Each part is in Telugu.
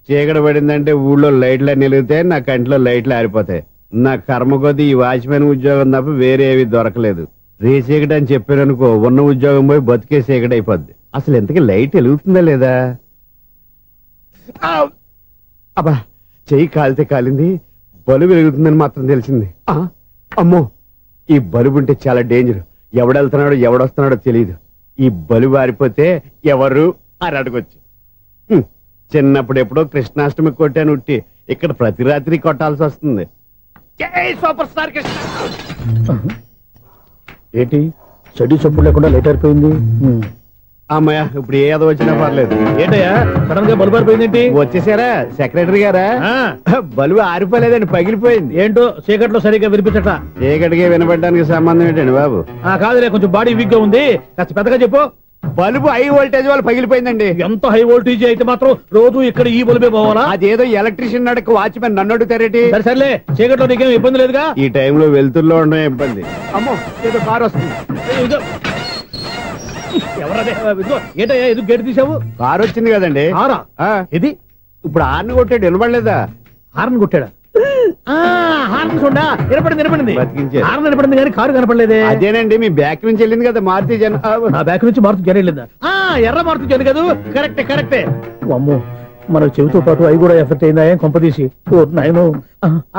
చీకటి పడిందంటే ఊళ్ళో లైట్లు నిలుగుతాయి, నా కంట్లో లైట్లు ఆరిపోతాయి. నా కర్మ కొద్దీ ఈ వాచ్మెన్ ఉద్యోగం తప్ప వేరే ఏవి దొరకలేదు. రే చీకటి అని చెప్పారనుకో, ఉన్న ఉద్యోగం పోయి బతికే చీకటి అయిపోద్ది. అసలు ఎంతకీ లైట్ వెలుగుతుందా లేదా? అబ్బా, చెయ్యి కాలితే కాలింది, బలుబు వెలుగుతుందని మాత్రం తెలిసింది. అమ్మో, ఈ బలుబు ఉంటే చాలా డేంజర్. ఎవడెళ్తున్నాడో ఎవడొస్తున్నాడో తెలియదు. ఈ బలుబు ఆరిపోతే ఎవరు అని అడగొచ్చు. చిన్నప్పుడు ఎప్పుడో కృష్ణాష్టమి కొట్టాను ఉట్టి, ఇక్కడ ప్రతి రాత్రి కొట్టాల్సి వస్తుంది. Super star Krishna. ఏంటి చెడు చెప్పుడు లేకుండా లేట్ అయిపోయింది? అమ్మయ్య, ఇప్పుడు ఏదో వచ్చినా పర్లేదు. ఏంటయ్యా సడన్ గా బలుబు ఆరిపోయింది? వచ్చేసారా సెక్రటరీ గారా? బలుబు ఆరిపోలేదండి, పగిలిపోయింది. ఏంటో చీకట్లో సరిగ్గా వినిపించట. చీకటికి వినపడడానికి సంబంధం ఏంటండి బాబు? కాదులే, కొంచెం బాడీ వీక్ గా ఉంది, కాస్త పెద్దగా చెప్పు. బల్బు హై వోల్టేజ్ వాళ్ళు పగిలిపోయిందండి. ఎంత హై వోల్టేజ్ అయితే మాత్రం రోజు ఇక్కడ ఈ బల్బే పోవాలా? అదేదో ఎలక్ట్రీషియన్ నడక వాచ్మెన్ నన్ను అడుగుతారేటి? సర్లే, చీకట్లో నీకేం ఇబ్బంది లేదుగా? ఈ టైంలో వెళ్తుల్లో ఉండడం ఇబ్బంది. అమ్మో, ఏదో కారు వస్తుంది. ఎవరదే? ఏంటయ్యా ఎదుగు గేటు తీసావు? కారు వచ్చింది కదండి. ఇది ఇప్పుడు హార్న్ కొట్టాడు, వినపడలేదా? హార్న్ కొట్టాడా? హార్న్ చూడా వినపడింది హార్న్ వినపడింది కానీ కారు కనపడలేదే. అదేనండి, మీ బ్యాక్ నుంచి వెళ్ళింది కదా మారుతి జన. ఆ బ్యాక్ నుంచి మారుతి జన వెళ్ళిందా? ఎర్ర మారుతి జన కదా. కరెక్టే. అమ్మో, మనకు చెవితో పాటు అవి కూడా ఎఫెక్ట్ అయిందా? ఏం కొంపదీసి నాయను.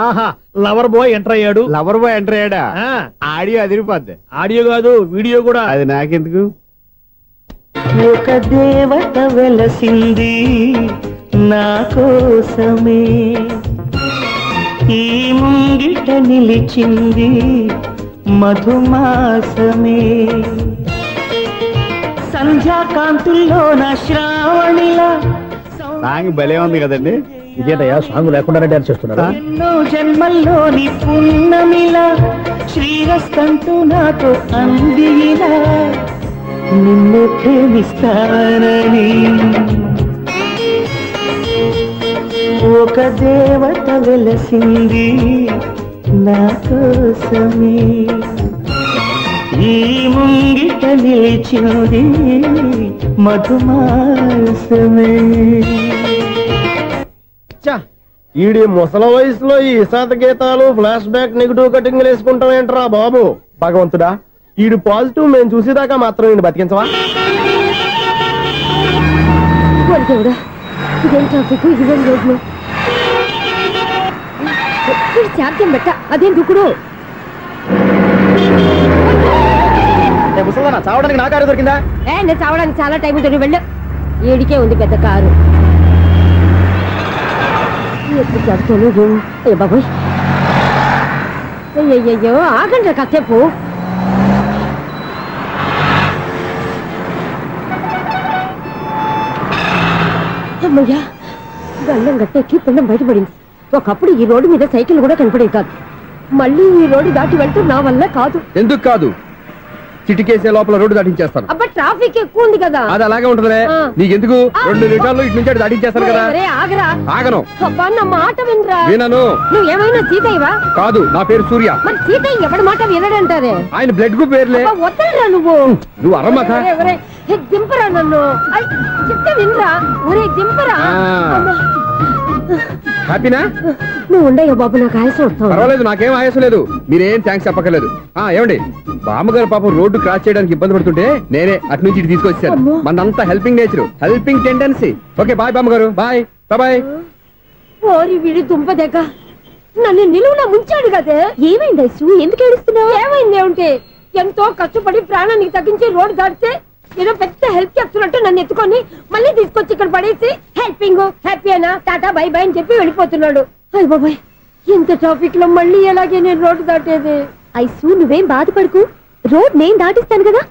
ఆహా, లవర్ బాయ్ ఎంటర్ అయ్యాడు. లవర్ బాయ్ ఎంటర్ అయ్యాడా? ఆడియో అదిరిపోద్ది. ఆడియో కాదు, వీడియో కూడా. అది నాకెందుకు? ఒక దేవత వెలసింది నా కోసమే, ఈ ముంగిట నిలిచింది మధుమాసమే, సంధ్యాకాంతుల్లో నా శ్రావణిలా. సాంగ్ భలే ఉంది కదండి. ఇదేటయ్యా సాంగ్ లేకుండానే డాన్స్ చేస్తున్నారు? ఎన్నో జన్మల్లోని పున్నమిలా శ్రీరస్తంటూ నాతో అందిలా, నిన్ను ప్రేమిస్తానని ఒక దేవత వెలసింది నా కోసమే, ఈ ముంగిట నిలిచింది మధుమాసమే. ఈడి ముసల వయసులో ఈ ఇసాత గీతాలు, ఫ్లాష్ బ్యాక్, నెగిటివ్ కటింగ్ వేసుకుంటాం ఏంట్రా బాబు? భగవంతుడా, ఈడు పాజిటివ్ మేము చూసేదాకా మాత్రం ఈయన బతికించవా? ఇదేం ట్రాఫిక్, ఇదేం రోడ్లు, చార్జం పెట్ట, అదేం దుక్కుడు. చావడానికి నా కారు దొరికిందా? నేను చావడానికి చాలా టైం ఉంటుంది, వెళ్ళు. ఏడికే ఉంది పెద్ద కారు. ఎప్పుడు చదువుతాను బాబోయ్. అయ్యయ్యో, ఆగండి కాసేపు. అమ్మయ్యా, గల్లం గట్టెక్కి పిండం బయటపడింది. ఒకప్పుడు ఈ రోడ్డు మీద సైకిల్ కూడా కనపడేది కాదు. మళ్ళీ ఈ రోడ్డు దాటి వెళ్తూ నా వల్ల కాదు. ఎందుకు కాదు? చిటికేసే లోపల రోడ్డు దాటించేస్తాను. అబ్బా, ట్రాఫిక్ ఎక్కువ ఉంది కదా. అది అలాగే ఉంటుందిలే. నీకెందుకు? 2 నిమిషాల్లో ఇటు నుంచి దాటించేస్తాను కదా. ఆగరా. ఆగను. అబ్బా, నా మాట వినరా. వినను. నువ్వు ఏమైనా సీతయ్యవా? కాదు, నా పేరు సూర్య. మరి సీతయ్య ఎవడి మాట వినడంటారే? ఆయన బ్లడ్ గ్రూప్ పేర్లే. వద్దరా నువ్వు. నువ్వు అరమ్మక. దింపరా నన్ను. చెప్తే వినరా. ఒరే దింపరా. హ్యాపీనా? నువ్వు ఉండయ్యా బాబు, నాకు ఆయాసం వస్తావు. పర్వాలేదు, నాకేం ఆయాసం లేదు. మీరేం థ్యాంక్స్ చెప్పక్కర్లేదు. ఏమండి, బామ్మగారు పాపం రోడ్డు క్రాస్ చేయడానికి ఇబ్బంది పడుతుంటే నేనే అటు నుంచి ఇటు తీసుకొచ్చాను. మనంతా helping nature, helping tendency. Okay, bye బామ్మగారు. Bye bye. ఓరి వీడి దుంపదగ్గ, నన్ను నిలువులా ముంచాడు కదే. ఏమైంది ఐసు? ఎందుకు ఏడుస్తున్నావు? ఏమైంది ఏమిటి? ఎంతో కష్టపడి ప్రాణానికి తగ్గించి రోడ్డు దాటితే ఏదో పెద్ద హెల్ప్ చేస్తున్నట్టు నన్ను ఎత్తుకొని మళ్ళీ తీసుకొచ్చి ఇక్కడ పడేసి హెల్పింగ్ హ్యాపీ అయినా టాటా బై బై అని చెప్పి వెళ్ళిపోతున్నాడు. అయ్య బాబాయ్, ఇంత ట్రాఫిక్ లో మళ్ళీ ఎలాగే నేను రోడ్డు దాటేది? ఐసు, నువ్వేం బాధపడకు, రోడ్ నేను దాటిస్తాను కదా.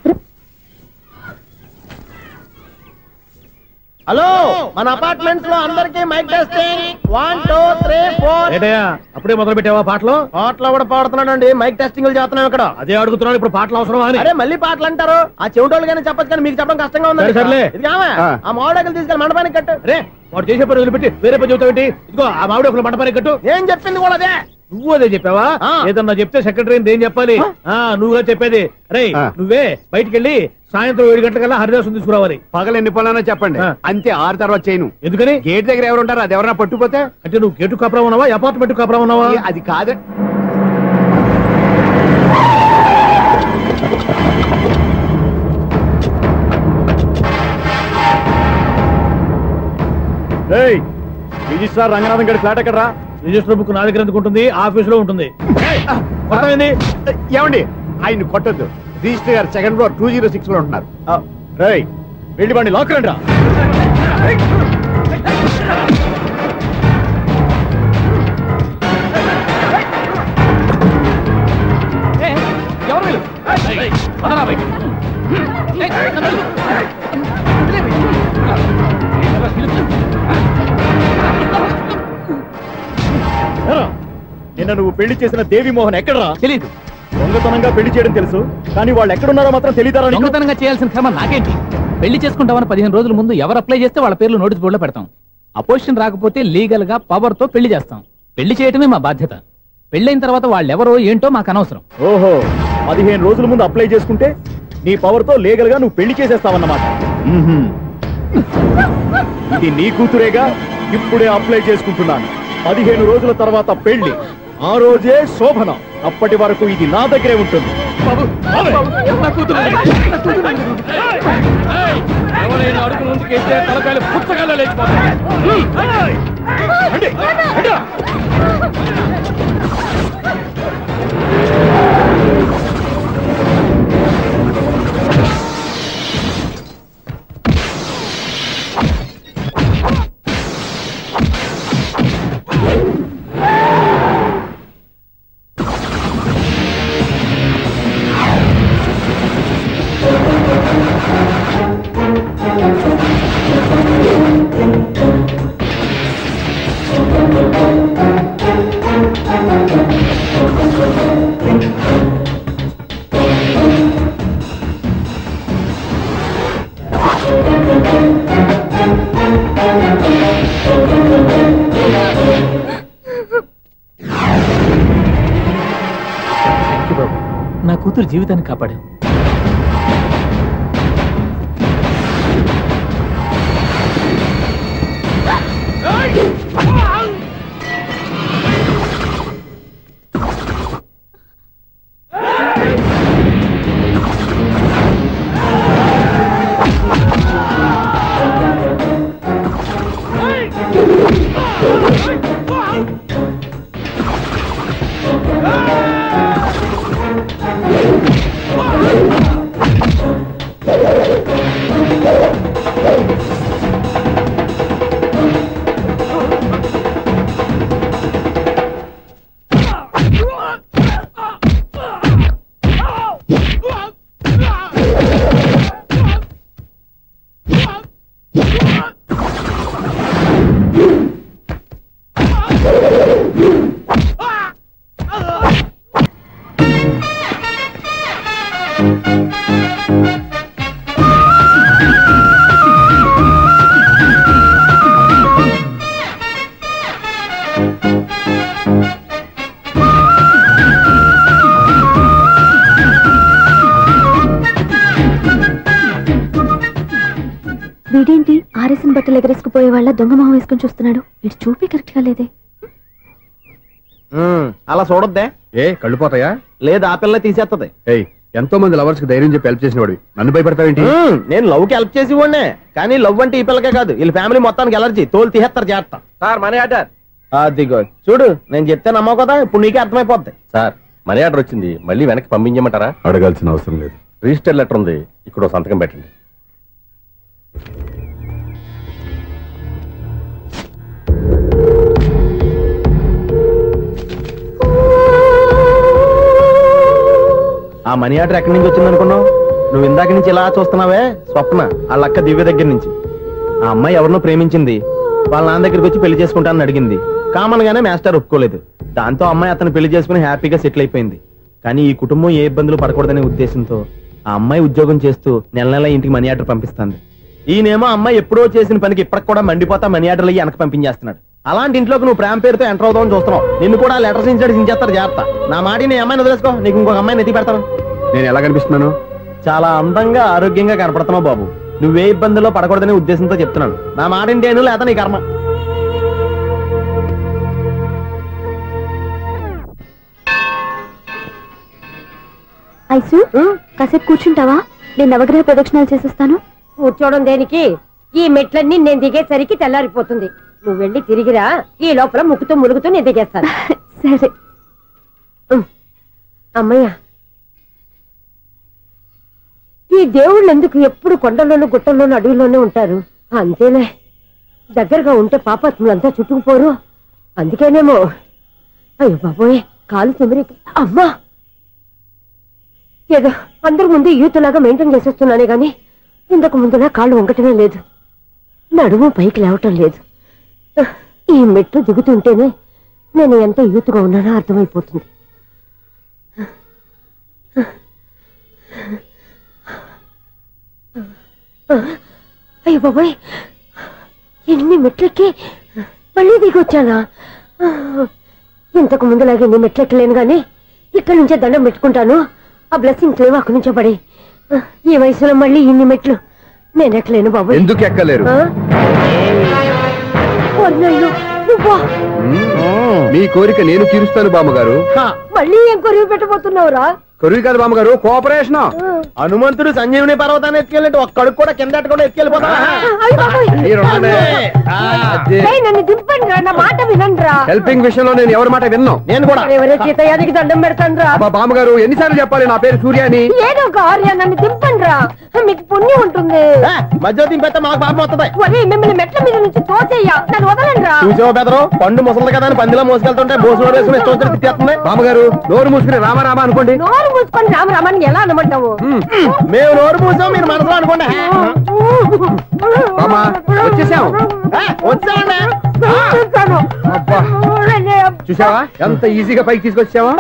హలో, మన అపార్ట్మెంట్ లో అందరికి మైక్ టెస్టింగ్. 1 2 3 4. అప్పుడే మొదలు పెట్టావా పాటలు? పాటలు కూడా పాడుతున్నాడు అండి. మైక్ టెస్టింగ్ చేస్తున్నాం ఇక్కడ. అదే అడుగుతున్నాడు, ఇప్పుడు పాటలు అవసరం అని. అరే మళ్ళీ పాటలు అంటారు. ఆ చెవిటోళ్ళు కానీ చెప్పచ్చు, కానీ మీకు చెప్పడం కష్టంగా ఉంది. సర్లే, ఆ మామిడాకులు తీసుకెళ్ళి మండపానికి కట్టు. రే, వాడు చేసే పని వదిలిపెట్టి వేరే పని చెబుతావు ఏంటి? ఇదిగో ఆ మామిడాకులు మండపానికి కట్టు. నేను చెప్పింది కూడా అదే. నువ్వు అదే చెప్పావా? ఏదన్నా చెప్తే సెక్రటరీ ఏం చెప్పాలి? నువ్వుగా చెప్పేది. రే నువ్వే బయటికి వెళ్ళి సాయంత్రం 7 గంటలకల్లా హరిదాసు తీసుకురావాలి. పగలు ఎన్ని పనులన్నా చెప్పండి, అంతే. 6 తర్వాత చేయను. ఎందుకని? గేట్ దగ్గర ఎవరు ఉంటారు, అది ఎవరన్నా పట్టుకుపోతే. అంటే నువ్వు గేటు కాపురా ఉన్నావా, అపార్ట్మెంట్ కాపురా ఉన్నావా? అది కాదు. రిజిస్ట్రార్ రంగనాథన్ గారి ఫ్లాట్ ఎక్కడరా? రిజిస్టర్ బుక్ నా దగ్గర ఎందుకు ఉంటుంది? ఆఫీస్ లో ఉంటుంది. ఏమండి, ఆయన కొట్టద్దు. రిజిస్టర్ గారు 2nd floor 206 లో ఉంటున్నారు. వెళ్ళి బండి లాక్ రండి రా. నిన్న నువ్వు పెళ్లి చేసిన దేవి మోహన్ ఎక్కడరా? తెలీదు. దొంగతనంగా పెళ్లి చేయడం తెలుసు, కానీ వాళ్ళు ఎక్కడున్నారో మాత్రం తెలియదారా? దొంగతనంగా చేయాల్సిన క్రమ నాకేంటి? పెళ్లి చేసుకుంటామని 15 రోజుల ముందు ఎవరు అప్లై చేస్తే వాళ్ళ పేర్లు నోటీస్ బోర్డులో పెడతాం. అపోజిషన్ రాకపోతే లీగల్ గా పవర్ తో పెళ్లి చేస్తాం. పెళ్లి చేయటమే మా బాధ్యత. పెళ్లైన తర్వాత వాళ్ళెవరో ఏంటో మాకు అనవసరం. ఓహో, 15 రోజుల ముందు అప్లై చేసుకుంటే నీ పవర్ తో లీగల్ గా నువ్వు పెళ్లి చేసేస్తావన్నమాట. ఇది నీ కూతురేగా, ఇప్పుడే అప్లై చేసుకుంటున్నాను. 15 రోజుల తర్వాత పెళ్లి, ఆ రోజే శోభనం. అప్పటి వరకు ఇది నా దగ్గరే ఉంటుంది. ఎవరైనా అడుగు ముందుకేస్తే తలకాయలు పుచ్చకాయలు లేచిపోతాయి. నా కూతురు జీవితాన్ని కాపాడు. వీడేంటి ఆరేసిన బట్టలు ఎగరేసుకుపోయే వాళ్ళ దొంగ మొహం వేసుకుని చూస్తున్నాడు? వీడు చూపి కరెక్ట్ గా లేదే. అలా చూడొద్దే. ఏ కళ్ళు పోతాయా? లేదు, ఆ పిల్ల తీసేస్తది. ఎంతో మంది లవర్స్ కి ధైర్యం చెప్పి హెల్ప్ చేసిన వాడు నన్ను భయపడతావేంటి? నేను లవ్ కి హెల్ప్ చేసి ఇవ్వండి, కానీ లవ్ అంటే ఈ పిల్లకే కాదు, వీళ్ళ ఫ్యామిలీ మొత్తానికి ఎలర్జీ. తోలు తీసేస్తారు చేస్తా. Sir money order. అదిగో చూడు, నేను చెప్తే నమ్మవు కదా, ఇప్పుడు నీకే అర్థమైపోద్ది. సార్ మనీ ఆర్డర్ వచ్చింది, మళ్ళీ వెనక్కి పంపించమంటారా? అడగాల్సిన అవసరం లేదు. రిజిస్టర్ లెటర్ ఉంది, ఇక్కడ సంతకం పెట్టండి. ఆ మనీ ఆర్డర్ ఎక్కడి నుంచి వచ్చింది అనుకున్నావు? నువ్వు ఇందాక నుంచి ఇలా చూస్తున్నావే, స్వప్న వాళ్ళ అక్క దివ్య దగ్గర నుంచి. ఆ అమ్మాయి ఎవరినో ప్రేమించింది, వాళ్ళ నాన్న దగ్గరికి వచ్చి పెళ్లి చేసుకుంటానని అడిగింది. కామన్ గానే మాస్టర్ ఒప్పుకోలేదు. దాంతో అమ్మాయి అతను పెళ్లి చేసుకుని హ్యాపీగా సెటిల్ అయిపోయింది. కానీ ఈ కుటుంబం ఏ ఇబ్బందులు పడకూడదనే ఉద్దేశంతో ఆ అమ్మాయి ఉద్యోగం చేస్తూ నెల నెల ఇంటికి మనీ ఆర్డర్ పంపిస్తుంది. ఈయనేమో అమ్మాయి ఎప్పుడో చేసిన పనికి ఇప్పటికి కూడా మండిపోతా మనీ ఆర్డర్లు అయ్యి వెనక పంపించేస్తున్నాడు. అలాంటి ఇంట్లోకి నువ్వు ప్రేమ పేరుతో ఎంటర్ అవుతావని చూస్తున్నావు. నిన్ను కూడా లెటర్స్ ఇన్సైడ్ సించేస్తారు. జాగ్రత్త. నా మాట నీ అమ్మాయిని వదిలేసుకో. నీకు ఇంకొక అమ్మాయిని ఎత్తి పెడతాను. నేను ఎలా కనిపిస్తున్నాను? చాలా అందంగా ఆరోగ్యంగా కనపడుతున్నావు బాబు. నువ్వే ఇబ్బందుల్లో పడకూడదనే ఉద్దేశంతో చెప్తున్నాను. నా మాట ఏంటేను లేదా నీ కర్మ. ఐసు కాసేపు కూర్చుంటావా? నేను నవగ్రహ ప్రదక్షిణాలు చేసేస్తాను. కూర్చోవడం దేనికి? ఈ మెట్లన్నీ నేను దిగేసరికి తెల్లారిపోతుంది. నువ్వు వెళ్ళి తిరిగిరా. ఈ లోపల ముక్కుతూ ములుగుతూ నేను దిగేస్తాను. సరే. అమ్మయ్య, ఈ దేవుళ్ళు ఎందుకు ఎప్పుడు కొండల్లోనూ గుట్టల్లోనూ అడవిలోనే ఉంటారు? అంతేలే, దగ్గరగా ఉంటే పాపాత్ములంతా చుట్టుకుపోరు. అందుకేనేమో. అయ్యో బాబోయ్, కాలు తిమిరి. అమ్మా, ఏదో అందరి ముందు యూత్లాగా మెయింటైన్ చేసేస్తున్నానే గాని ఇంతకు ముందులా కాళ్ళు వంకటమే లేదు, నడుము పైకి లేవటం లేదు. ఈ మెట్లు దిగుతుంటేనే నేను ఎంత యూత్గా ఉన్నానో అర్థమైపోతుంది. అయ్యో బాబాయ్, ఎన్ని మెట్లెక్కి మళ్ళీ దిగొచ్చానా? ఇంతకు ముందులాగే ఎన్ని మెట్లెక్కలేను గాని ఇక్కడి నుంచే దండం పెట్టుకుంటాను. ఆ బ్లెస్సింగ్స్ లేవు అక్కడి నుంచో పడి. ఈ వయసులో మళ్ళీ ఇన్ని మెట్లు నేను ఎక్కలేను బాబు. ఎందుకు ఎక్కలేరు? మీ కోరిక నేను తీరుస్తాను బామ్మగారు. మళ్ళీ ఏం కొరివి పెట్టబోతున్నావురా? కొరివి కాదు బామ్మగారు, కోఆపరేషన్. హనుమంతుడు సంజీవుని పర్వతాన్ని ఎత్తుకెళ్ళి ఒక్కడికి కూడా కింద కూడా ఎత్తుకెళ్ళిపోతా. నన్ను దింపండి రా, నా మాట వినండి రా. హెల్పింగ్ విషయంలో నేను ఎవరి మాట విన్నాను. నేను కూడా ఎవరే సీతయ్యానికి దండం పెడతాను రా. బామ్మగారు ఎన్నిసార్లు చెప్పాలి నా పేరు సూర్య అని? ఏదో ఒక ఆర్య, నన్ను దింపండి రా, మీకు పుణ్యం ఉంటుంది. మధ్యలో దింపేస్తే మాకు పాపం వస్తుంది. ఒరే, మిమ్మల్ని మెట్ల మీద నుంచి తోసేయ్యా, నన్ను వదలండి రా. చూసావా బెదరు, పండు ముసలి కదా అని పందిలో మోసుకెళ్తుంటే బోసులో వేసుకుని ఇష్టం తిట్టేస్తుంది. బామ్మగారు నోరు మూసుకుని రామారామా అనుకోండి. నోరు మూసుకొని రామరామాన్ని ఎలా అనమంటావు? మేము నోరు మూసాం, మీరు మనసులో అనుకోండి. వచ్చేసాం. వచ్చానండి. చూసావా ఎంత ఈజీగా పైకి తీసుకొచ్చావా?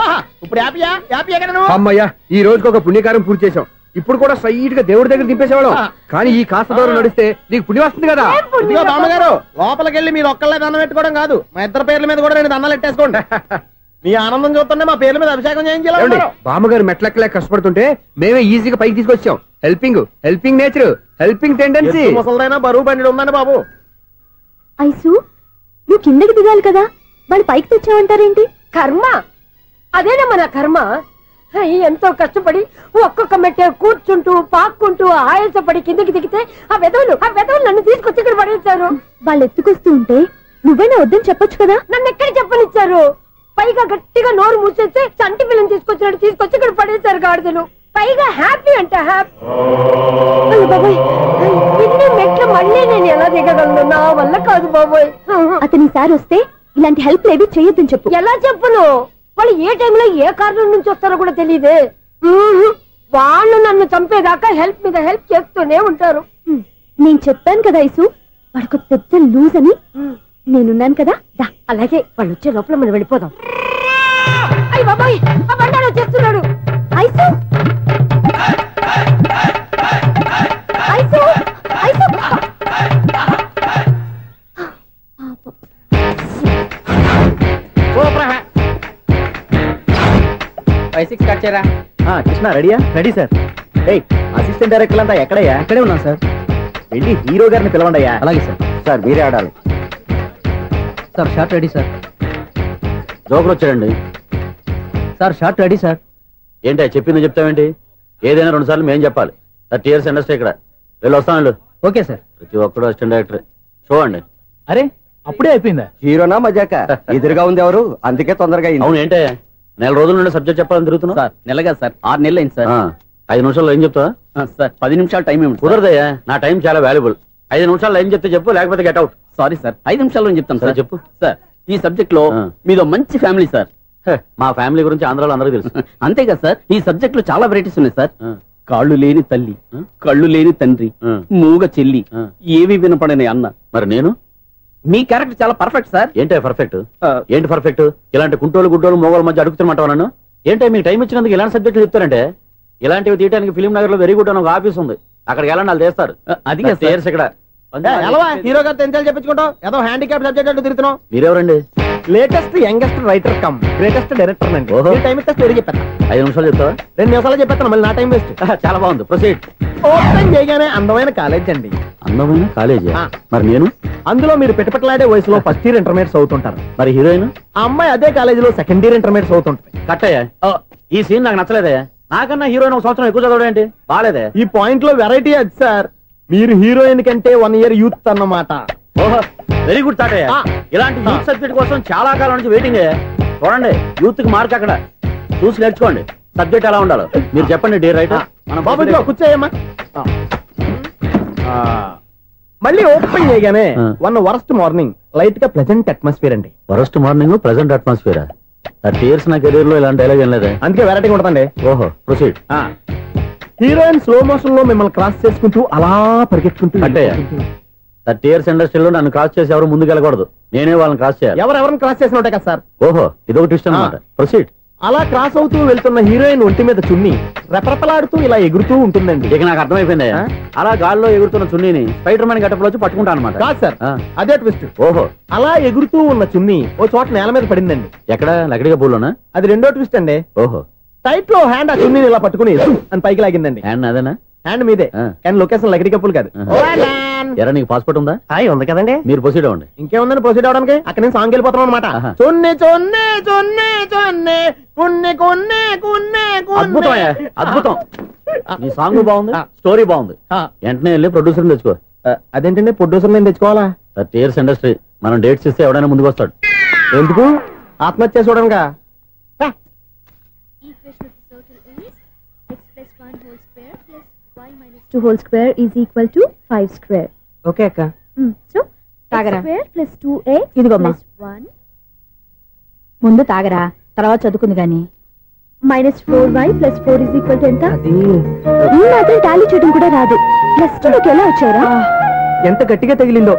ఇప్పుడు హ్యాపీయా? హ్యాపీయా కదా నువ్వు? అమ్మయ్యా, ఈ రోజుకి ఒక పుణ్యకారం పూర్తి చేసాం. ఇప్పుడు కూడా స్ట్రైట్ గా దేవుడి దగ్గర దింపేసేవాళ్ళం. కానీ ఈ కాస్త దూరం నడిస్తే నీకు పుణ్యం వస్తుంది కదా. ఇదిగో బామ్మగారు, లోపలికి వెళ్ళి మీరు ఒక్కళ్ళే దండం పెట్టుకోవడం కాదు, మా ఇద్దరు పేర్ల మీద కూడా నేను దండాలు పెట్టేసుకోండి. మీ ఆనందం చూస్తుంటే మా పేర్ల మీద అభిషేకం చేయించాలి. బామ్మగారు మెట్లెక్కలే కష్టపడుతుంటే మేమే ఈజీగా పైకి తీసుకొచ్చాం. Helping nature, helping tendency. ముసలైనా బరువు బండి ఉందండి బాబు. ఐసు, నువ్వు కిందకి దిగాలి కదా, వాళ్ళు పైకి తెచ్చావంటారేంటి? కర్మ అదేనమ్మా, నా కర్మ. ఎంతో కష్టపడి ఒక్కొక్క మెట్టే కూర్చుంటూ పాక్కుంటూ ఆయాసపడి కిందకి దిగితే ఆ వెధవులు నన్ను తీసుకొచ్చి ఇక్కడ పడేశారు. వాళ్ళు ఎత్తుకొస్తూ ఉంటే నువ్వేనా వద్దని చెప్పొచ్చు కదా. నన్ను ఎక్కడ చెప్పనిచ్చారు? పైగా గట్టిగా నోరు మూసేస్తే చంటి పిల్లని తీసుకొచ్చి ఇక్కడ పడేశారు గాడిదలు. పైగా హ్యాపీ అంటే హ్యాపీ. బాబోయ్, ఇన్ని మెట్లు మళ్ళీ నేను ఎలా దిగగలను? నా వల్ల కాదు బాబోయ్. అతని సార్ వస్తే ఇలాంటి హెల్ప్ లేవి చేయొద్దని చెప్పు. ఎలా చెప్పును? వాళ్ళు ఏ టైంలో ఏ కారణం నుంచి వస్తారో కూడా తెలియదే. వాళ్ళు నన్ను చంపేదాకా హెల్ప్ మీద హెల్ప్ చేస్తూనే ఉంటారు. నేను చెప్పాను కదా ఐసు, వాడికి పెద్ద లూజ్ అని. నేనున్నాను కదా. అలాగే, వాళ్ళు వచ్చే లోపల మనం వెళ్ళిపోదాం. అయ్య బాబాయ్, ఆ బండారు వచ్చేస్తున్నాడు. Ice, ice, ice. 5-6 స్టార్ట్ చేయరా. కృష్ణ రెడీయా? Ready sir. అసిస్టెంట్ డైరెక్టర్ అంతా ఎక్కడయ్యా? ఇక్కడే ఉన్నాం సార్. వెళ్ళి హీరో గారిని పిలవండి అయ్యా. అలాగే సార్. సార్ మీరే ఆడాలి sir. Short ready sir. Joker వచ్చాడండి సార్. Short ready sir. ఏంటి చెప్పింది చెప్తావేంటి? ఏదైనా 2 సార్లు మేము చెప్పాలి. 30 years ఇండస్ట్రీ ఇక్కడ. వెళ్ళి వస్తాను. Okay sir. ప్రతి ఒక్కడు అసిస్టెంట్ డైరెక్టర్. చూడండి. అరే, అప్పుడే అయిపోయిందా? హీరోనా మజాక? ఎదురుగా ఉంది ఎవరు, అందుకే తొందరగా అయింది. అవును, ఏంటే 4 రోజుల నుండి సబ్జెక్ట్ చెప్పాలని తిరుగుతున్నా? సార్ నెలగా సార్, 6 నెలలు అయింది సార్. 5 నిమిషాల్లో ఏం చెప్తా సార్? 10 నిమిషాలు టైం ఏమి కుదరదయ్యా, నా టైం చాలా వాల్యుబుల్. 5 నిమిషాల్లో ఏం చెప్తే చెప్పు, లేకపోతే గెట్ అవుట్. సారీ సార్, 5 నిమిషాల్లో చెప్తాను సార్. చెప్పు సార్. ఈ సబ్జెక్ట్ లో మీదో మంచి ఫ్యామిలీ సార్. మా ఫ్యామిలీ గురించి ఆంధ్రాలో అందరికీ తెలుసు. అంతే కదా సార్, ఈ సబ్జెక్ట్ లో చాలా వెరైటీస్ ఉన్నాయి సార్. కాళ్ళు లేని తల్లి, కళ్ళు లేని తండ్రి, మూగ చెల్లి, ఏవి వినపడని అన్న. మరి నేను? మీ క్యారెక్టర్ చాలా పర్ఫెక్ట్ సార్. ఏంటే పర్ఫెక్ట్? ఏంటి పర్ఫెక్ట్? ఇలాంటి కుంటోలు గుడ్డోలు మోగోల మధ్య అడుగుతున్నమాట నన్ను. ఏంటంటే మీకు టైం ఇచ్చినందుకు ఇలాంటి సబ్జెక్టులు చెప్తారంటే? ఇలాంటివి తీయడానికి ఫిలిం నగర్ లో వెరీ గుడ్ అని ఒక ఆఫీస్ ఉంది, అక్కడికి వెళ్ళండి, వాళ్ళు చేస్తారు. అది ఇక్కడ హీరో గారు తెంచాలి చెప్పించుకుంటావు ఏదో హ్యాండిక్యాప్ సబ్జెక్ట్ అంటూ తిరుగుతున్నావు. మీరెవరండి? Latest youngest writer cum greatest director అండి. టైం ఇస్తే స్టోరీ చెప్పాను. 5 నిమిషాలు చెప్తావా? 2 నిమిషాలు చెప్పాను, మళ్ళీ నా టైం వేస్ట్. చాలా బాగుంది, ప్రొసీడ్. ఓపెన్ చేయగానే అందమైన కాలేజ్ అండి. అందమైన కాలేజీ? మరి నేను అందులో మీరు పెట్టుపట్లాడే వయసులో ఫస్ట్ ఇయర్ ఇంటర్మీడియట్స్ అవుతుంటారు. మరి హీరోయిన్? ఆ అమ్మాయి అదే కాలేజీలో సెకండ్ ఇయర్ ఇంటర్మీడియట్స్ అవుతుంటాయి. కట్టయ్యా, ఈ సీన్ నాకు నచ్చలేదే. నాకన్నా హీరోయిన్ 1 సంవత్సరం ఎక్కువ చదవడం ఏంటి? బాలేదే. ఈ పాయింట్ లో వెరైటీ అది సార్. మీరు హీరోయిన్ కంటే 1 ఇయర్ యూత్ అన్నమాట. ఓహో, వెరీ గుడ్ తాటయ్య. ఇలాంటి యూత్ సబ్జెక్ట్ కోసం చాలా కాలం నుంచి వెయిటింగ్. చూడండి, యూత్ కి మార్క్ అక్కడ చూసి నేర్చుకోండి. సబ్జెక్ట్ ఎలా ఉండాలో మీరు చెప్పండి డియర్ రైటర్. మనం బాబు కూర్చోయమ్మా. మళ్ళీ ఓపెన్ చేయగానే వన్ వరస్ట్ మార్నింగ్ లైట్ గా ప్లెజెంట్ అట్మాస్ఫియర్ అండి. Worst morning pleasant atmosphere. 30 years నా కెరీర్ లో ఇలాంటి డైలాగ్ ఏం లేదే. అందుకే వెరైటీ ఉంటుందండి. ఓహో, ప్రొసీడ్. హీరోయిన్ స్లో మోషన్ లో మిమ్మల్ని క్రాస్ చేసుకుంటూ అలా పరిగెత్తుకుంటూ 30 years ఇండస్ట్రీలో నన్ను క్రాస్ చేసి ఎవరు ముందుకు వెళ్ళకూడదు, నేనే వాళ్ళని క్రాస్ చేయాలి. ఎవరెవరిని క్రాస్ చేసిన ఉంటాయి కదా సార్. ఓహో, ఇదొక ట్విస్ట్ అన్నమాట. ప్రొసీడ్. అలా క్రాస్ అవుతూ వెళ్తున్న హీరోయిన్ ఒంటి మీద చున్ని రెపరెపలాడుతూ ఇలా ఎగురుతూ ఉంటుందండి. ఇక నాకు అర్థమైపోయింది. అలా గాల్లో ఎగురుతున్న చున్నీని స్పైడర్ మ్యాన్ గట్టపులో వచ్చి పట్టుకుంటా అనమాట. కాదు సార్, అదే ట్విస్ట్. ఓహో, అలా ఎగురుతూ ఉన్న చున్ని ఓ చోట నేల మీద పడిందండి. ఎక్కడ? లకడిగా పూల్లోనా? అది రెండో ట్విస్ట్ అండి. ఓహో, టైట్ లో హ్యాండ్ ఆ చున్నీని ఇలా పట్టుకుని అని పైకి లాగిందండి. హ్యాండ్ అదేనా? హ్యాండ్ మీదే, కానీ లొకేషన్ లకడి కప్పులు కాదు. ఎరా, నీకు పాస్పోర్ట్ ఉందా? ఉంది కదండి. మీరు ప్రొసీడ్ అవ్వండి. ఇంకేముందని ప్రొసీడ్ అవడానికి? అక్కడ నేను సాంగ్ వెళ్ళిపోతాం అనమాట. చొన్నే చొన్నే చొన్నే చొన్నే కున్నే కున్నే కున్నే. అద్భుతం, అద్భుతం. నీ సాంగ్ బాగుంది, స్టోరీ బాగుంది. వెంటనే వెళ్ళి ప్రొడ్యూసర్ తెచ్చుకో. అదేంటండి ప్రొడ్యూసర్ నేను తెచ్చుకోవాలా? 30 years ఇండస్ట్రీ, మనం డేట్స్ ఇస్తే ఎవడైనా ముందుకు వస్తాడు. ఎందుకు? ఆత్మహత్య చూడనుగా. X plus 1 whole square plus y minus 2 whole square is equal to 5 square. Okay అక్క. So తాగరా. x square plus 2x ఇదిగోమ్మా. plus 1 ముందు తాగరా, తర్వాత చదువుకుంది గాని. minus 4y plus 4 is equal to ఎంత? అది ఈ మాత్రం టాలీ చేయడం కూడా రాదు. ప్లస్ 2 లోకి ఎలా వచ్చారా? ఎంత గట్టిగా తగిలిందో.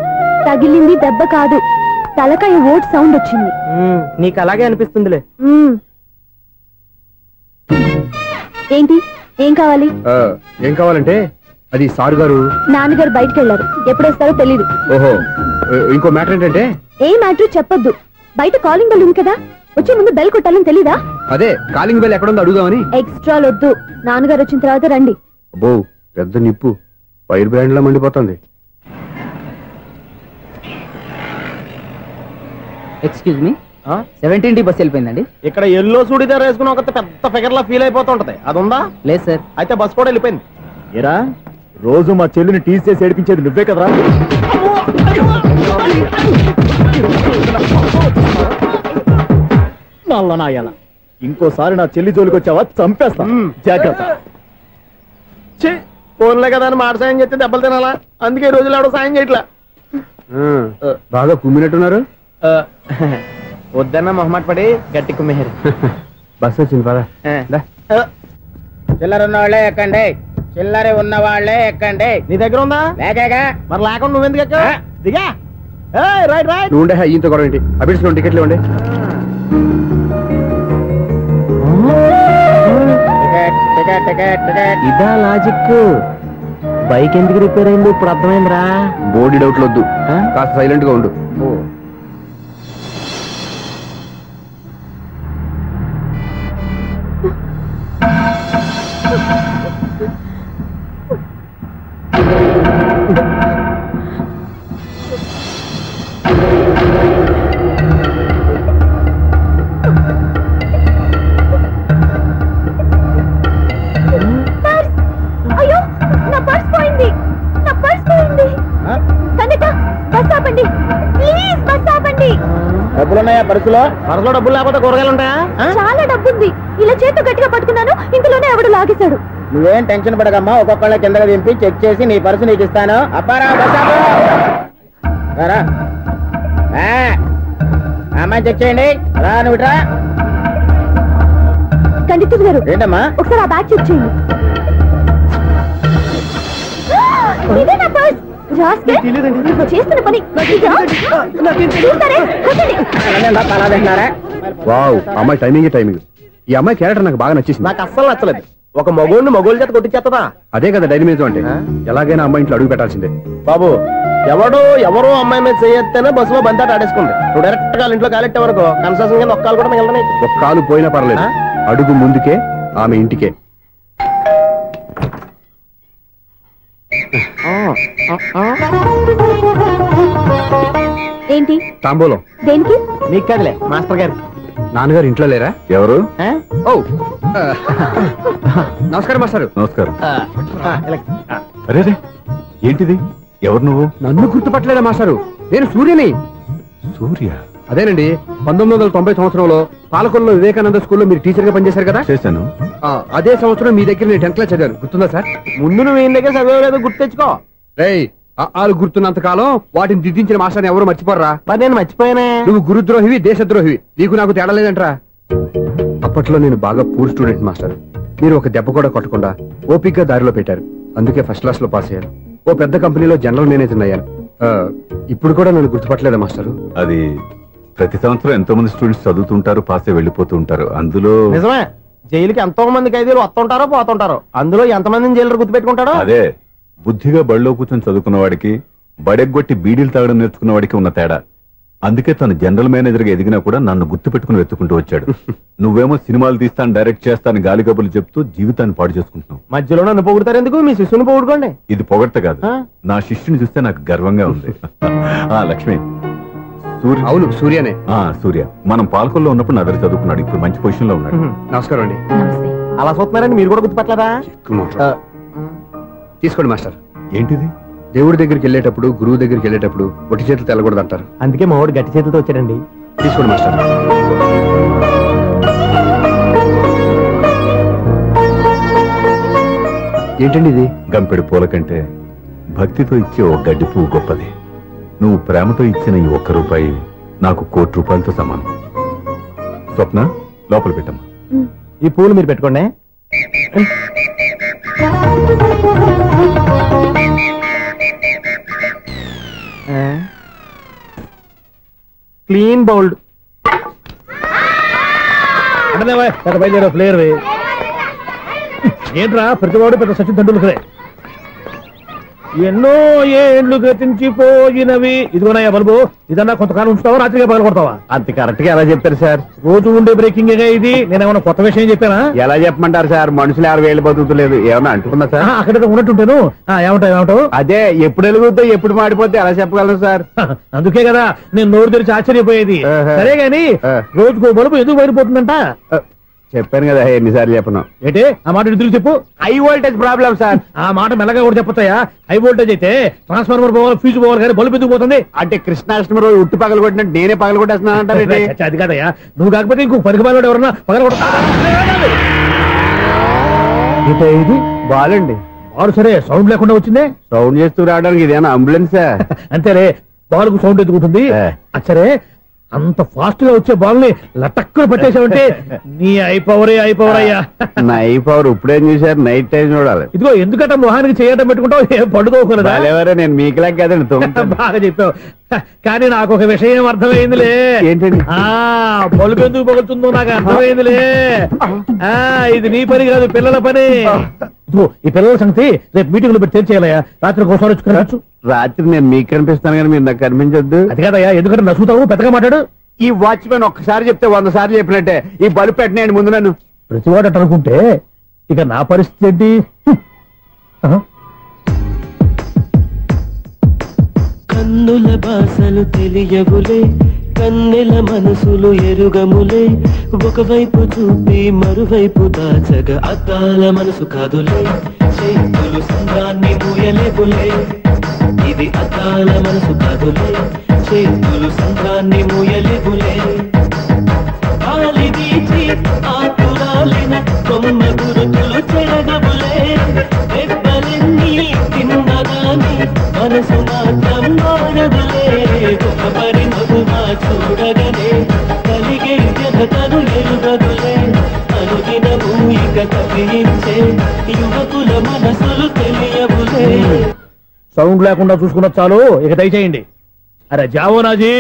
తగిలింది దెబ్బ కాదు, తలకాయ ఓట్ సౌండ్ వచ్చింది. నీకు అలాగే అనిపిస్తుందిలే. ఏంటి, ఏం కావాలి? ఏం కావాలంటే అది సారు గారు నాన్నగారు బయటకు వెళ్ళారు, ఎప్పుడొస్తారో తెలీదు. ఓహో, ఇంకో మ్యాటర్ ఏంటంటే ఏ మ్యాటర్ చెప్పొద్దు. బయట కాలింగ్ బెల్ ఉంది కదా, వచ్చే ముందు బెల్ కొట్టాలని తెలీదా? అదే కాలింగ్ బెల్ ఎక్కడుందో అడుగుదామని. ఎక్స్ట్రా వద్దు, నాన్నగారు వచ్చిన తర్వాత రండి. అబ్బో, పెద్ద నిప్పు ఫైర్ బ్రాండ్ లా మండిపోతుంది. ఎక్స్క్యూజ్ మీ, 17D బస్ వెళ్ళిపోయిందండి. ఇక్కడ ఎల్లో చూడిదార్ వేసుకుని ఒక పెద్ద ఫిగర్ లా ఫీల్ అయిపోతుంటది, అది ఉందా? లేదు సార్. అయితే బస్ కూడా వెళ్ళిపోయింది. ఏరా, రోజు మా చెల్లిని టీస్ చేసి ఏడిపించేది నువ్వే కదరా? నల్ల నాయాల, ఇంకోసారి నా చెల్లి జోలికి వచ్చావా చంపేస్తా, జాగ్రత్త. ఫోన్లే కదా అని మాట సాయం చేస్తే దెబ్బలు తినాలా, అందుకే ఈ రోజులు ఎవడో సాయం చేయట్లా. బాగా కుమ్మినట్టున్నారు. వద్దన్న మొహమాట పడి గట్టి కుమ్మేరు. బస్ వచ్చింది పద. చిల్లర ఉన్న వాళ్ళే ఎక్కండి, చిల్లర ఉన్న వాళ్ళే ఎక్కండి. నీ దగ్గర ఉందా? లేకగా. మరి లేకుండా నువ్వెందుకు ఎక్క? దిగా. Right right. నువ్వు ఉండే ఈయంతో గొడవ ఏంటి? అభిడ్స్ టికెట్లు ఇవ్వండి. Ticket ticket ticket ticket. ఇదా లాజిక్. బైక్ ఎందుకు రిపేర్ అయింది ఇప్పుడు అర్థమైందిరా. బోర్డు డౌట్లు వద్దు, కాస్త సైలెంట్ గా ఉండు. అయ్యో, నా పర్స్ పోయింది, నా పర్స్ పోయింది. కండక్టర్, బస్ ఆపండి ప్లీజ్, బస్ ఆపండి. డబ్బులున్నాయా పర్సులో? పర్సులో డబ్బులు లేకపోతే కూరగాయలు ఉంటాయా? చాలా డబ్బుంది, ఇలా చేతితో గట్టిగా పట్టుకున్నాను, ఇంతలోనే ఎవడు లాగేశాడు. నువ్వేం టెన్షన్ పడకమ్మా, ఒక్కొక్కళ్ళ కిందగా దింపి చెక్ చేసి నీ పర్సు నీకు ఇస్తాను. అప్పారా, బస్ ఆపు. రా అమ్మాయి చెక్ చేయండి. రా నువ్వు రా. కండక్టర్ గారు, ఏంటమ్మా? ఒకసారి ఆ బ్యాగ్ చెక్ చేయండి. ఇదే నా పర్స్. చేస్తున్న పని వావ్, అమ్మాయి టైమింగ్. ఈ అమ్మాయి క్యారెక్టర్ నాకు బాగా నచ్చేసింది. నాకు అస్సలు నచ్చలేదు. ఒక మగోడిని మగోళ్ళ చేత కొట్టించేస్తుందా? అదే కదా డైనమిజం అంటే. ఎలాగైనా అమ్మాయి ఇంట్లో అడుగు పెట్టాల్సిందే. బాబు, ఎవరో అమ్మాయి మీద చేయొత్తేనే బస్సులో బంతాట ఆడేసుకుంది. నువ్వు డైరెక్ట్ గా ఇంట్లో కాలెట్టే వరకు కన్సెషన్ కింద ఒక్క కాలు కూడా మిగలదు. ఒక కాలు పోయినా పర్లేదు, అడుగు ముందుకే ఆమె ఇంటికే. ఏంటి తాంబూలం దేనికి? నీకు కదలే మాస్టర్ గారు. నాన్నగారు ఇంట్లో లేరా? ఎవరు? ఓ నమస్కారం మాస్టారు. నమస్కారం. అరే ఏంటిది? ఎవరు నువ్వు? నన్ను గుర్తుపట్టలేదా మాస్టారు? నేను సూర్యని. సూర్య? అదేనండి, 1990 సంవత్సరంలో పాలకొల్లో వివేకానంద స్కూల్లో మీరు టీచర్ గా పనిచేశారు కదా? చేశాను. అదే సంవత్సరం మీ దగ్గర నేను 10th క్లాస్ చదివాను, గుర్తుందా సార్? ముందు నువ్వు ఈయన దగ్గర చదవలేదు, గుర్తు తెచ్చుకో. రేయ్, ఆలు గుర్తున్నంత కాలం వాటిని దిద్దించిన మాస్టర్ని ఎవరు మర్చిపోరా? మరి నేను మర్చిపోయానే. నువ్వు గురుద్రోహివి, దేశద్రోహివి, నీకు నాకు తేడా లేదంటరా. అప్పట్లో నేను బాగా పూర్ స్టూడెంట్ మాస్టర్. మీరు ఒక దెబ్బ కూడా కొట్టకుండా ఓపిగ్గా దారిలో పెట్టారు, అందుకే ఫస్ట్ క్లాస్ లో పాస్ అయ్యాను. ఓ పెద్ద కంపెనీలో జనరల్ మేనేజర్ అయ్యాను. ఇప్పుడు కూడా నన్ను గుర్తుపట్టలేదా మాస్టరు? అది ప్రతి సంవత్సరం ఎంతో మంది స్టూడెంట్స్ చదువుతుంటారు, పాస్ అయి వెళ్ళిపోతూ ఉంటారు. అందులో నిజమే, జైలుకి ఎంతో మంది ఖైదీలు వస్తుంటారో పోతుంటారో, అందులో ఎంతమందిని జైలు గుర్తు పెట్టుకుంటాడో. అదే బుద్ధిగా బడిలో కూర్చొని చదువుకున్న వాడికి, బడెగ్గొట్టి బీడీలు తాగడం నేర్చుకున్న వాడికి ఉన్న తేడా. అందుకే తను జనరల్ మేనేజర్ గా ఎదిగినా కూడా నన్ను గుర్తు పెట్టుకుని వెతుకుంటూ వచ్చాడు. నువ్వేమో సినిమాలు తీస్తాను, డైరెక్ట్ చేస్తాను గాలి కబుర్లు చెప్తూ జీవితాన్ని పాడు చేసుకుంటున్నావు. మధ్యలో నన్ను పొగుడతారు ఎందుకు? మీ శిష్యుని పొగుడుకోండి. ఇది పొగడ్త కాదు, నా శిష్యుని చూస్తే నాకు గర్వంగా ఉంది. లక్ష్మి, సూర్య. అవును, సూర్యనే. సూర్య మనం పాలకొల్లో ఉన్నప్పుడు నా దగ్గర చదువుకున్నాడు, ఇప్పుడు మంచి పొజిషన్ లో ఉన్నాడు. నమస్కారం అండి. అలా చూస్తున్నారండి, మీరు కూడా గుర్తుపట్టలేదా? తీసుకోండి మాస్టర్. ఏంటిది? దేవుడి దగ్గరికి వెళ్ళేటప్పుడు, గురువు దగ్గరికి వెళ్ళేటప్పుడు ఒట్టి చేతులు తెల్లకూడదు అంటారు, అందుకే మా వాడు గట్టి చేతులతో వచ్చాడండి. తీసుకోండి మాస్టర్. ఏంటండి ఇది? గంపెడు పూల కంటే భక్తితో ఇచ్చే ఒక గడ్డి పువ్వు గొప్పది. నువ్వు ప్రేమతో ఇచ్చిన ఈ ₹1 నాకు ₹1,00,00,000 సమానం. స్వప్న, లోపల పెట్టమ్మా. ఈ పూలు మీరు పెట్టుకోండి. క్లీన్ బౌల్డ్ అంటే బయలుదేరా ప్లేయర్. ఏంట్రా ప్రతివాడు పెద్ద సచిన్ తెండూల్కరే. ఎన్నో ఏండ్లు గతించిపోయినవి. ఇదిగోనయ్యా బల్బు, ఇదన్నా కొంతకాలం ఉంచుతావా, రాత్రిగా పగల కొడతావా? అంత కరెక్ట్ గా ఎలా చెప్తారు సార్? రోజు ఉండే బ్రేకింగ్ ఇది. నేనేమన్నా కొత్త విషయం చెప్పానా? ఎలా చెప్పమంటారు సార్? మనుషులు 60 ఏళ్ళు బతుకుతలేదు, ఏమన్నా అంటున్నా సార్? అక్కడ ఉన్నట్టుంటాను. ఏమంటావు? అదే ఎప్పుడు వెలుగుతో ఎప్పుడు మాడిపోతే ఎలా చెప్పగలను సార్? అందుకే కదా నేను నోరు తెరిచి ఆశ్చర్యపోయేది. సరే గాని రోజుకో బల్బు ఎందుకు బయటపోతుందంట? చెప్పాను కదా, ఎన్నిసార్లు చెప్పను. ఏంటి ఆ మాట తిరిగి చెప్పు. High voltage problem sir. ఆ మాట మెల్లగా కూడా చెప్పొచ్చాయా? హై వోల్టేజ్ అయితే ట్రాన్స్ఫార్మర్ పోవాలి, ఫ్యూజ్ పోవాలి, కానీ బల్బు ఎందుకు పోతుంది? అంటే కృష్ణాష్టమి రోజు ఉట్టి పగలు కొట్టినట్టు నేనే పగలు కొట్టేస్తున్నానంటారు. అది కాదయ్యా, నువ్వు కాకపోతే ఇంకో 10 బాలు ఎవరన్నా పగల కొడతా. ఇది బాలండి. బాలు సరే, సౌండ్ లేకుండా వచ్చిందే. సౌండ్ చేస్తూ రావడానికి ఇదేనా అంబులెన్సా? అంతేలే, బాలుకు సౌండ్ ఎందుకుంటుంది? సరే, అంత ఫాస్ట్ గా వచ్చే బాల్ ని లటక్కున పట్టేసావంటే నీ ఐపవర్ అయ్యా. నా ఐపవర్ ఇప్పుడేం చూసారు? నైట్ టైం చూడాలి. ఇదిగో ఎందుకంటే మొహానికి చేయటం పెట్టుకుంటావు, ఏం పడుకోకూడదా? నేను మీకులా కదండి. బాగా చెప్పావు, కానీ నాకు ఒక విషయం అర్థమైందిలే. ఏంటండి? బల్బు ఎందుకు పగులుతుందో నాకు అర్థమైందిలే. ఇది నీ పని కాదు, పిల్లల పని. ఈ పిల్లల సంగతి రేపు మీటింగ్ లో పెట్టి తెలిసేయాలయ్యా. రాత్రి ఒకసారి వచ్చుకోవచ్చు. రాత్రి నేను మీకు కనిపిస్తాను కానీ మీరు నాకు కనిపించొద్దు. అది కాదయ్యా, ఎందుకంటే నసుగుతావు, పెద్దగా మాట్లాడు. ఈ వాచ్మెన్ ఒక్కసారి చెప్తే 100 సార్లు చెప్పినట్టే. ఈ బల్బు పెట్టినాయండి ముందు నన్ను. ప్రతివాడు అట్ట అనుకుంటే ఇక నా పరిస్థితి ఏంటి? కన్నుల భాషలు తెలియవులే, కన్నెల మనసులు ఎరుగములే. ఒకవైపు చూపి మరువైపు దాచగ అద్దాల మనసు కాదులే. చేతులు సంద్రాన్ని మూయలేవులే, ఇది అద్దాల మనసు కాదులే. చేతులు సంద్రాన్ని మూయలేవులే. గాలి వీచి ఆకురాలిన కొమ్మ గురుతులు చెరగవులే. దెబ్బలెన్ని తిన్నగాని మనసు మాత్రం మారదులే. ఒక పరి మగువా చూడగనే కలిగే జగతను ఎరుగదులే. అనుదినము ఇక తప్పించే యువకుల మనసులు తెలియవులే. సౌండ్ లేకుండా చూసుకున్న చాలు, ఇక దయచేయండి. అరే జావో నాజీ,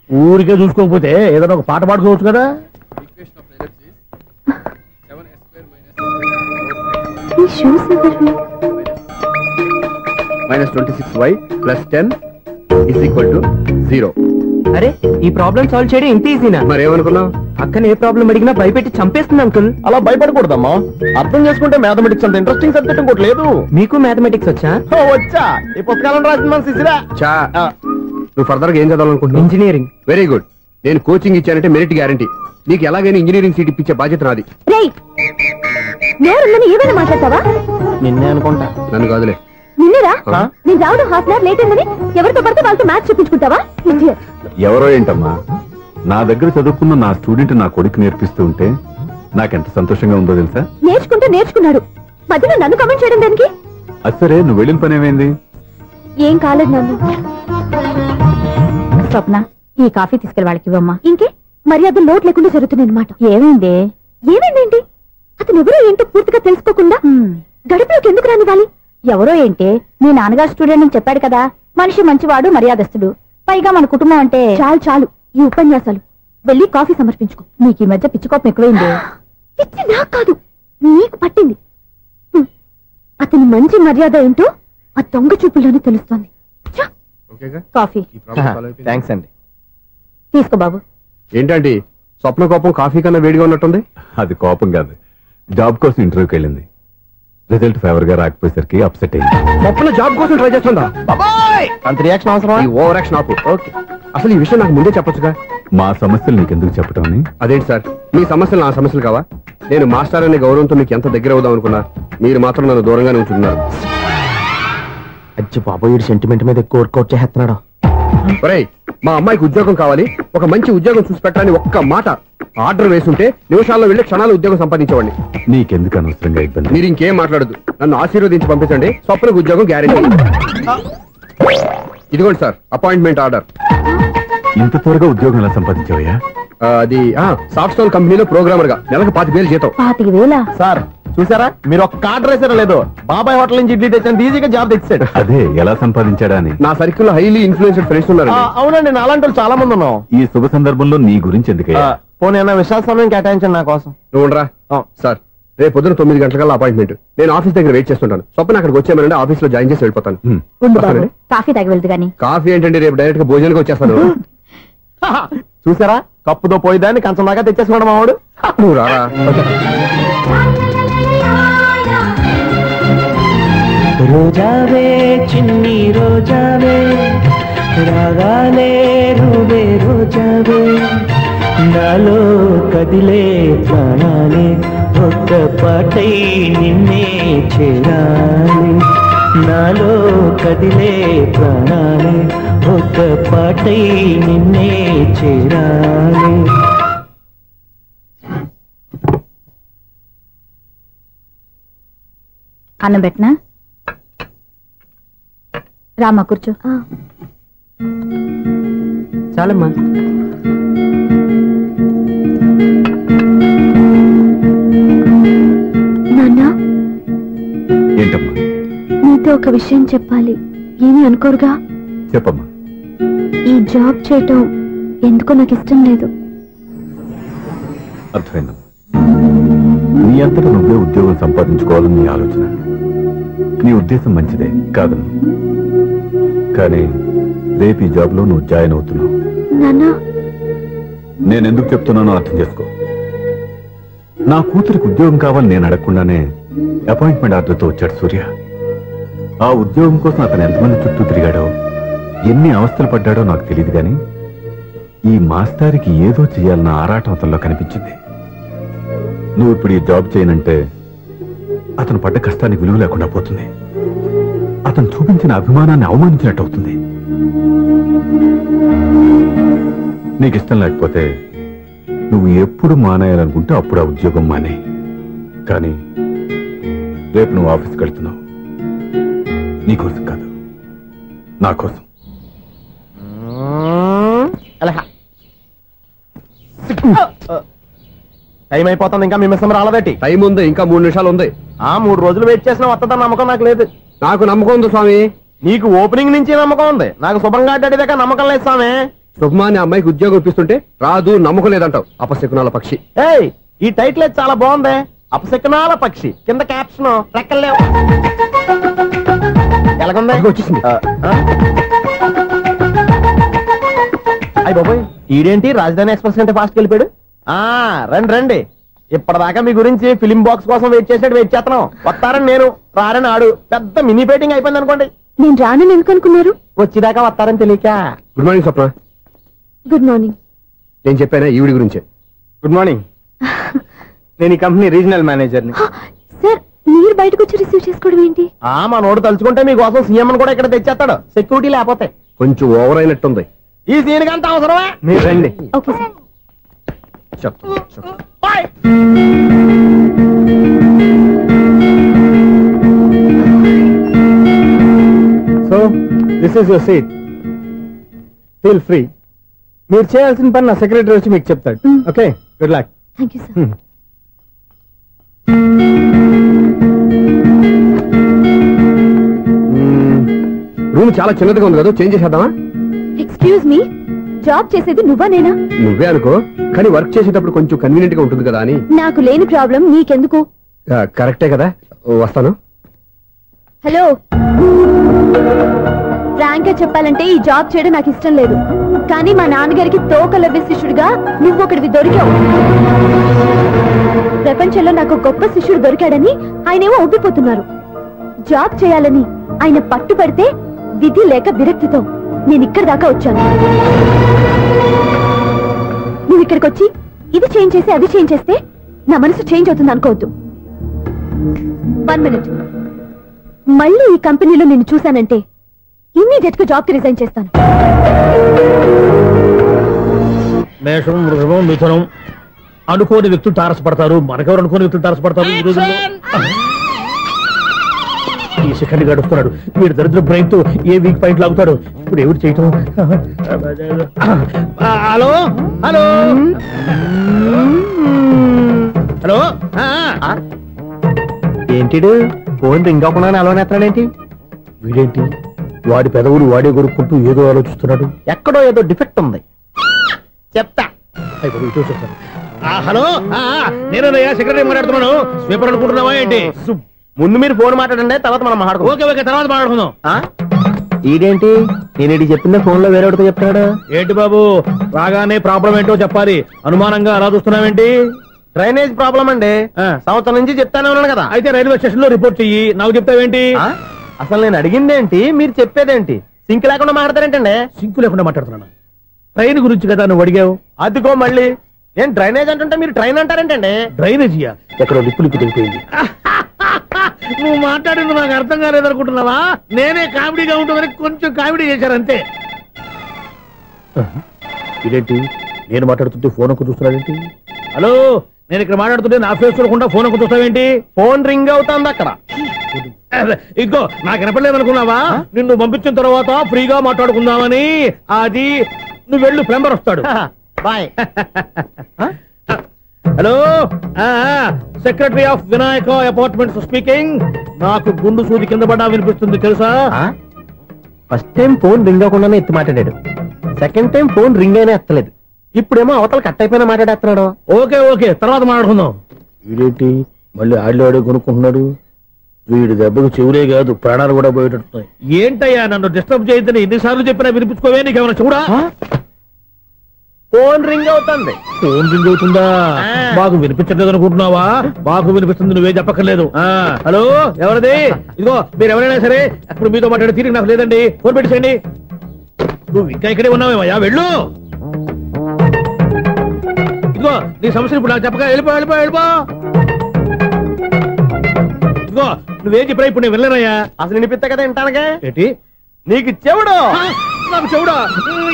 ఊరికే చూసుకోకపోతే ఏదైనా ఒక పాట పాడుకోవచ్చు కదా. ఈ షూస్ ఎవరు? Minus 26y plus 10 is equal to 0. అరే ఈ ప్రాబ్లం సాల్వ్ చేయడం ఇంత ఈజీనా? మరేమనుకున్నావు? అక్కని ఏ ప్రాబ్లం అడిగినా భయపెట్టి చంపేస్తుంది అంకుల్. అలా భయపడకూడదమ్మా. అర్థం చేసుకుంటే మ్యాథమెటిక్స్ అంత ఇంట్రెస్టింగ్ సబ్జెక్ట్ ఇంకోటి లేదు. మీకు మ్యాథమెటిక్స్ వచ్చా? వచ్చా, ఈ పుస్తకాలను రాసింది మన శిశిరా. చా నువ్వు ఫర్దర్ గా ఏం చదవాలనుకుంటున్నావు? ఇంజనీరింగ్. Very good. నేను కోచింగ్ ఇచ్చానంటే మెరిట్ గ్యారంటీ. నీకు ఎలాగైనా ఇంజనీరింగ్ సీట్ ఇప్పించే బాధ్యత నాది. ఏమైనా మాట్లాడతావా? నిన్నే అనుకుంటా. నన్ను కాదులే. నిన్నేరా? నేను రావడం హాఫ్ అన్ అవర్ లేట్ అయిందని ఎవరితో పడితే వాళ్ళతో మ్యాచ్ చూపించుకుంటావా? ఎవరో ఏంటమ్మా, నా దగ్గర చదువుకున్న నా స్టూడెంట్ నా కొడుకు నేర్పిస్తూ ఉంటే నాకెంత సంతోషంగా ఉందో తెలుసా? నేర్చుకున్నాడు. మధ్యలో నన్ను కమెంట్ చేయడం దానికి? అసరే నువ్వు వెళ్ళిన పని ఏమైంది? ఏం కాలేదు నన్ను. స్వప్న, ఈ కాఫీ తీసుకెళ్ళి వాళ్ళకి ఇవ్వమ్మా. ఇంకే మర్యాద లోటు లేకుండా జరుగుతుంది అనమాట. ఏమైంది? ఏమైందేంటి? అతను ఎవరో ఏంటో పూర్తిగా తెలుసుకోకుండా గడపలోకి ఎందుకు రానివ్వాలి? ఎవరో ఏంటి, మీ నాన్నగారు స్టూడెంట్ అని చెప్పాడు కదా. మనిషి మంచివాడు, మర్యాదస్తుడు. పైగా మన కుటుంబం అంటే. చాలు ఈ ఉపన్యాసాలు. వెళ్ళి కాఫీ సమర్పించుకో. నీకు ఈ మధ్య పిచ్చుకోపం ఎక్కువైంది. పిచ్చి నాకు కాదు, నీకు పట్టింది. అతని మంచి మర్యాద ఏంటో ఆ దొంగ చూపుల్లోనే తెలుస్తోంది. కాఫీ థ్యాంక్స్ అండి. తీసుకో బాబు. ఏంటండి స్వప్న కోపం కాఫీ కన్నా వేడిగా ఉన్నట్టుంది? అది కోపం కాదు, జాబ్ కోసం ఇంటర్వ్యూకి వెళ్ళింది. రిజల్ట్ ఫేవర్ గా రాకపోయేసరికి అప్సెట్ అయింది. స్వప్న జాబ్ కోసం ట్రై చేస్తుందా? అంత రియాక్షన్ అవసరం? ఈ ఓవర్ యాక్షన్ ఆపు. ఓకే, అసలు ఈ విషయం నాకు ముందే చెప్పొచ్చుగా. మా సమస్యలు నీకెందుకు చెప్పటం అని. అదేంటి సార్, మీ సమస్యలు నా సమస్యలు కావా? నేను మాస్టర్ అనే గౌరవంతో మీకు ఎంత దగ్గర అవుదాం అనుకున్నా, మీరు మాత్రం నన్ను దూరంగానే ఉంటున్నారు. అచ్చి బాబు, ఈ సెంటిమెంట్ మీద ఎక్కువ వర్కౌట్ చేస్తున్నాడు. ఒరేయ్, మా అమ్మాయికి ఉద్యోగం కావాలి, ఒక మంచి ఉద్యోగం చూసి పెట్టాలని ఒక్క మాట ఆర్డర్ వేసుంటే నిమిషాల్లో వెళ్ళి క్షణాలు ఉద్యోగం సంపాదించేవాడిని. నీకెందుకు అనవసరంగా ఇబ్బంది? మీరు ఇంకేం మాట్లాడదు, నన్ను ఆశీర్వదించి పంపించండి. స్వప్నకు ఉద్యోగం గ్యారెంటీ. ఇదిగోండి సార్, అపాయింట్మెంట్ ఆర్డర్. ఇంత త్వరగా ఉద్యోగం ఎలా సంపాదించావయ్యా? అది సాఫ్ట్వేర్ కంపెనీలో ప్రోగ్రామర్ గా నెలకు 25,000 జీతం. 25,000? సార్ చూసారా, మీరు ఒక్క ఆర్డర్ వేసారో లేదో, బాబాయ్ హోటల్ నుంచి ఇడ్లీ తెచ్చాను, ఈజీగా జాబ్ తెచ్చాడు. అదే ఎలా సంపాదించాడా అని. నా సర్కిల్ హైలీ ఇన్ఫ్లుయెన్స్డ్ ఫ్రెండ్స్ ఉన్నారు. అవునండి, నా అలాంటి చాలా మంది ఉన్నాం. ఈ శుభ సందర్భంలో నీ గురించి ఎందుకయ్యా? పోనీ అన్న విశాల సమయం కేటాయించండి నా కోసం. నువ్వు ఉండరా. సార్, రేపు పొద్దున 9 గంటలకల్లా అపాయింట్మెంట్. నేను ఆఫీస్ దగ్గర వెయిట్ చేస్తుంటాను. స్వప్న అక్కడికి వచ్చేయమనంటే ఆఫీస్ లో జాయిన్ చేసి వెళ్ళిపోతాను. ఉండు బాబు, కాఫీ తాగి వెళ్తు గాని. కాఫీ ఏంటంటే రేపు డైరెక్ట్ గా భోజనానికి వచ్చేస్తాను. చూసారా, కప్పుతో పోయిదాన్ని కంచం దాకా తెచ్చేసుకున్నాడు మావాడు. నువ్వు రారా. రోజావే చిన్ని రోజావే, రాగానే రూవే రోజావే, నాలో కదిలే ప్రాణాలే ఒక్క పాటై నిన్నే చేరాలి. నాలో కదిలే ప్రాణాలే ఒక్క పాటై నిన్నే చేరాలి. అన్నం పెట్టనా? రామా కూర్చో. చాలమ్మా. నాన్న, ఏంటమ్మా? నీతో ఒక విషయం చెప్పాలి. ఏమీ అనుకోరుగా? చెప్పమ్మా. ఈ జాబ్ చేయటం ఎందుకో నాకు ఇష్టం లేదు. అర్థమైందమ్మా. నీ అంతటా నువ్వే ఉద్యోగం సంపాదించుకోవాలని నీ ఆలోచన. నీ ఉద్దేశం మంచిదే కాదమ్మా, కానీ రేపు ఈ జాబ్ లో నువ్వు జాయిన్ అవుతున్నావు. నాన్నా, నేనెందుకు చెప్తున్నానో అర్థం చేసుకో. నా కూతురికి ఉద్యోగం కావాలని నేను అడగకుండానే అపాయింట్మెంట్ ఆర్డర్తో వచ్చాడు సూర్య. ఆ ఉద్యోగం కోసం అతను ఎంతమంది చుట్టూ తిరిగాడో, ఎన్ని అవస్థలు పడ్డాడో నాకు తెలియదు, కానీ ఈ మాస్టారికి ఏదో చేయాలన్న ఆరాటం అతనిలో కనిపించింది. నువ్వు ఇప్పుడు ఈ జాబ్ చేయనంటే అతను పడ్డ కష్టానికి విలువ లేకుండా పోతుంది. అతను చూపించిన అభిమానాన్ని అవమానించినట్టు అవుతుంది. నీకు ఇష్టం లేకపోతే నువ్వు ఎప్పుడు మానేయాలనుకుంటే అప్పుడు ఆ ఉద్యోగం మానే. కానీ రేపు నువ్వు ఆఫీస్కి వెళ్తున్నావు, నీకోసం కాదు, నా కోసం. టైం అయిపోతుంది, ఇంకా మీ మిస్సం రాలేదటి. టైం ఉంది, ఇంకా 3 నిమిషాలు ఉంది. 3 రోజులు వెయిట్ చేసిన వస్తుందని నమ్మకం నాకు లేదు. నాకు నమ్మకం ఉంది స్వామి. నీకు ఓపెనింగ్ నుంచి నమ్మకం ఉంది, నాకు శుభంగా అడ్డాక నమ్మకం లేదు స్వామి. శుభమాని అమ్మాయికి ఉద్యోగం ఇప్పిస్తుంటే రాదు, నమ్మకం లేదంటావు. అపశకునాల పక్షి. ఏయ్, ఈ టైటిల్ అయితే చాలా బాగుంది. అపశకునాల పక్షి, కింద క్యాప్షన్ రెక్కలేవు. ఎలాగుందా వచ్చేసింది. అయ్యి బాబోయ్, ఈడేంటి రాజధాని ఎక్స్ప్రెస్ కంటే ఫాస్ట్ వెళ్ళిపోయాడు. రండి రండి, ఇప్పటిదాకా మీ గురించి ఫిలిం బాక్స్ కోసం వెయిట్ చేస్తున్నాం. వస్తారని నేను, రారని ఆడు. పెద్ద మినీ పేటింగ్ అయిపోయింది అనుకోండి. నేను రానని ఎందుకు అనుకున్నారు? వచ్చేదాకా వస్తారని తెలియక. Good morning Swapna. Good morning. నేను చెప్పానా ఈవిడి గురించే. Good morning. నేను ఈ కంపెనీ రీజనల్ మేనేజర్ని. సార్, మీరు బయటకు వచ్చి రిసీవ్ చేసుకోవడం ఏంటి? మా నోడు తలుచుకుంటే మీకోసం సీఎం కూడా ఇక్కడ తెచ్చేస్తాడు, సెక్యూరిటీ లేకపోతే. కొంచెం ఓవర్ అయినట్టుంది. ఈ సీన్ కంత అవసరమా? మీరు రండి. Okay sir. So this is your seat, feel free. మీరు చేయాల్సిన పని నా సెక్రటరీ వచ్చి మీకు చెప్తాడు. Okay, good luck. Thank you sir. Room చాలా చిన్నదిగా ఉంది కదా, చేంజ్ చేసేద్దామా? ఎక్స్క్యూజ్ మీ, జాబ్ చేసేది నువ్వా నేనా? నువ్వే అనుకో, కానీ వర్క్ చేసేటప్పుడు కొంచెం కన్వీనియంట్ గా ఉంటుంది కదా అని. నాకు లేని ప్రాబ్లం నీకెందుకు? కరెక్టే కదా, వస్తాను. హలో, ఫ్రాంక్ గా చెప్పాలంటే ఈ జాబ్ చేయడం నాకు ఇష్టం లేదు. కానీ మా నాన్నగారికి తోకలవ్వే శిష్యుడిగా నువ్వు ఒకటివి దొరికావు. ప్రపంచంలో నాకు గొప్ప శిష్యుడు దొరికాడని ఆయనేమో ఒప్పిపోతున్నారు. జాబ్ చేయాలని ఆయన పట్టుబడితే విధి లేక విరక్తితో నేను ఇక్కడి దాకా వచ్చాను. నువ్వు ఇక్కడికి వచ్చి ఇది చేంజ్ చేసి అది చేంజ్ చేస్తే నా మనసు చేంజ్ అవుతుంది అనుకోవద్దు. 1 minute. మళ్ళీ ఈ కంపెనీలో నేను చూశానంటే ఇమ్మీడియట్ గా జాబ్ కి రిజైన్ చేస్తాను. మేషం, వృషభం, మిథునం అనుకోని వ్యక్తులు తారసపడతారు. మనకెవరు అనుకోని వ్యక్తులు తారసపడతారు ఈ రోజుల్లో? ఈ సెకండ్ గడుస్తున్నాడు. వీడు దరిద్ర బ్రెయిన్ తో ఏ వీక్ పాయింట్ లాగుతాడు. ఇప్పుడు ఎవరు చేయటం? Hello hello hello. ఏంటిడు ఫోన్ రింగ్ అవ్వకుండా అలవనేస్తాడేంటి? వీడేంటి వాడి పెదవులు వాడే కొరుక్కుంటూ ఏదో ఆలోచిస్తున్నాడు. ఎక్కడో ఏదో డిఫెక్ట్ ఉంది, చెప్తా. హలో, నేనయ్యా సెక్రటరీ మాట్లాడుతున్నాను. స్వీపర్ అనుకుంటున్నావా ఏంటి? ముందు మీరు ఫోన్ మాట్లాడండి, తర్వాత మనం మాట్లాడుకుందాం. ఓకే ఓకే, తర్వాత మాట్లాడుకుందాం. ఈడేంటి నేను చెప్పిందే ఫోన్ లో వేరేవాడితో చెప్తాడు ఏంటి? బాబు రాగానే ప్రాబ్లం ఏంటో చెప్పాలి. అనుమానంగా అలా చూస్తున్నావేంటి? డ్రైనేజ్ ప్రాబ్లం అండి, సంవత్సరం నుంచి చెప్తానే ఉన్నాను కదా. అయితే రైల్వే స్టేషన్ లో రిపోర్ట్ చెయ్యి, నాకు చెప్తావేంటి? అసలు నేను అడిగిందేంటి, మీరు చెప్పేదేంటి? సింక్ లేకుండా మాట్లాడతారేంటండి? సింక్ లేకుండా మాట్లాడుతున్నాను. ట్రైన్ గురించి కదా నువ్వు అడిగావు. అదిగో మళ్ళీ నేను డ్రైనేజ్ అంటుంటే మీరు ట్రైన్ అంటారేంటండి? డ్రైనేజీయా? ఎక్కడో లిప్పు లిప్పు తెలిపోయింది. నువ్వు మాట్లాడింది నాకు అర్థం కాలేదనుకుంటున్నావా? నేనే కామెడీగా ఉంటుందని కొంచెం కామెడీ చేశారంతే. ఇదేంటి నేను మాట్లాడుతుంటే ఫోన్ ఒక్క చూస్తున్నాడేంటి? హలో, నేను ఇక్కడ మాట్లాడుతుంటే నా ఫేస్ చూడకుండా ఫోన్ ఒక్క చూస్తావేంటి? ఫోన్ రింగ్ అవుతుంది అక్కడ. ఇంకో నాకు వినపడలేదు అనుకున్నావా? నిన్ను పంపించిన తర్వాత ఫ్రీగా మాట్లాడుకుందామని. అది నువ్వు వెళ్ళు, ప్లంబర్ వస్తాడు. Bye. Hello, secretary of Vinayaka apartments speaking. నాకు గుండు సూది కింద పడ్డా వినిపిస్తుంది తెలుసా? ఫస్ట్ టైం ఫోన్ రింగ్ అవ్వకుండానే ఎత్తి మాట్లాడాడు. సెకండ్ టైం ఫోన్ రింగ్ అయినా ఎత్తలేదు. ఇప్పుడేమో అవతల కట్ అయిపోయినా మాట్లాడేస్తున్నాడు. ఓకే ఓకే, తర్వాత మాట్లాడుకుందాం. వీడేంటి మళ్ళీ ఆడిలో కొనుక్కుంటున్నాడు? వీడి దెబ్బకు చెవులే కాదు ప్రాణాలు కూడా పోయేటట్టున్నాయి. ఏంటయ్యా నన్ను డిస్టర్బ్ చేయొద్దని ఎన్నిసార్లు చెప్పినా వినిపించుకోవే? నీకేమైనా చూడా? ఫోన్ రింగ్ అవుతుంది. ఫోన్ రింగ్ అవుతుందా? మాకు వినిపించట్లేదు అనుకుంటున్నావా? మాకు వినిపిస్తుంది, నువ్వే చెప్పక్కర్లేదు. హలో, ఎవరిది? ఇదిగో మీరు ఎవరైనా సరే ఇప్పుడు మీతో మాట్లాడే తీరిక నాకు లేదండి. ఫోన్ పెట్టేసేయండి. నువ్వు ఇంకా ఇక్కడే ఉన్నావేమయ్యా, వెళ్ళు. ఇదిగో నీ సమస్యలు ఇప్పుడు నాకు చెప్పక వెళ్ళిపో వెళ్ళిపో వెళ్ళిపో. ఇదిగో నువ్వేం చెప్పరా ఇప్పుడు నేను వెళ్ళానయ్యా. అసలు వినిపిస్తా కదా వింటానగా ఏంటి? నీకు చెవుడు? నాకు చెవుడా?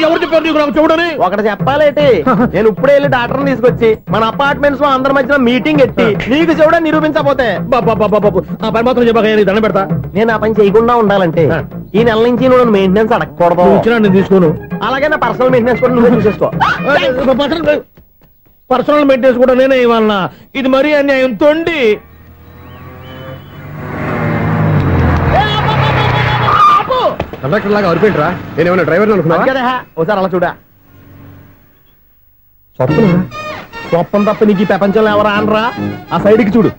ఎవరు చెప్పారు నీకు నాకు చెవుడని? ఒకటి చెప్పాలేటి, నేను ఇప్పుడే వెళ్ళి డాక్టర్ని తీసుకొచ్చి మన అపార్ట్మెంట్స్ లో అందరి మధ్యన మీటింగ్ ఎట్టి నీకు చెవుడని నిరూపించకపోతే ఆ పని మాత్రం చెప్పక దండం పెడతా. నేను ఆ పని చేయకుండా ఉండాలంటే ఈ నెల నుంచి నువ్వు మెయింటెనెన్స్ అడగకూడదు. నేను తీసుకోను. అలాగే నా పర్సనల్ మెయింటెనెన్స్ కూడా నువ్వే చూసేసుకో. పర్సనల్ మెయింటెనెన్స్ కూడా నేనే ఇవ్వాలన్నా? ఇది మరీ అన్యాయం తొండి. కండక్టర్ లాగా అరిపోయింట్రా. నేనేమన్నా డ్రైవర్ అనుకున్నా? ఒకసారి అలా చూడా. స్వప్నం తప్ప నీకు ఈ ప్రపంచంలో ఎవరా అనరా? ఆ సైడ్కి చూడు.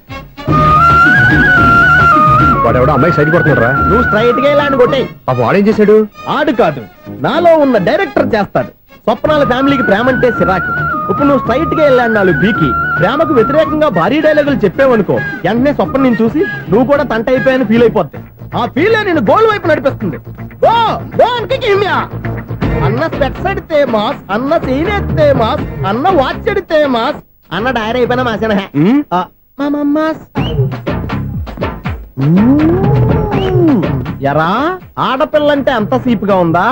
వాడెవడో అమ్మాయి సైడ్ కొడుతున్నారా? నువ్వు స్ట్రైట్ గా ఇలా కొట్టే. పాప వాడేం చేశాడు? ఆడు కాదు, నాలో ఉన్న డైరెక్టర్ చేస్తాడు. స్వప్నాల ఫ్యామిలీకి ప్రేమ అంటే సిరాకు. ఇప్పుడు నువ్వు స్ట్రైట్ గా వెళ్ళాడు 4 బీకి ప్రేమకు వ్యతిరేకంగా భారీ డైలాగులు చెప్పావనుకో, వెంటనే స్వప్న నేను చూసి నువ్వు కూడా తంట అయిపోయాను ఫీల్ అయిపోద్ది. ఆ ఫీల్ నేను గోల్ వైపు నడిపిస్తుంది. అన్న స్పెట్స్ అడితే మాస్, అన్న సీన్ ఎత్తే మాస్, అన్న వాచ్ అడితే మాస్, అన్న డైరీ అయిపోయినా మాసేనా ఎరా ఆడపిల్లంటే అంత సీపుగా ఉందా?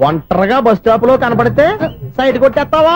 ఒంటరిగా బస్ స్టాప్ లో కనపడితే సైడ్ కొట్టేస్తావా?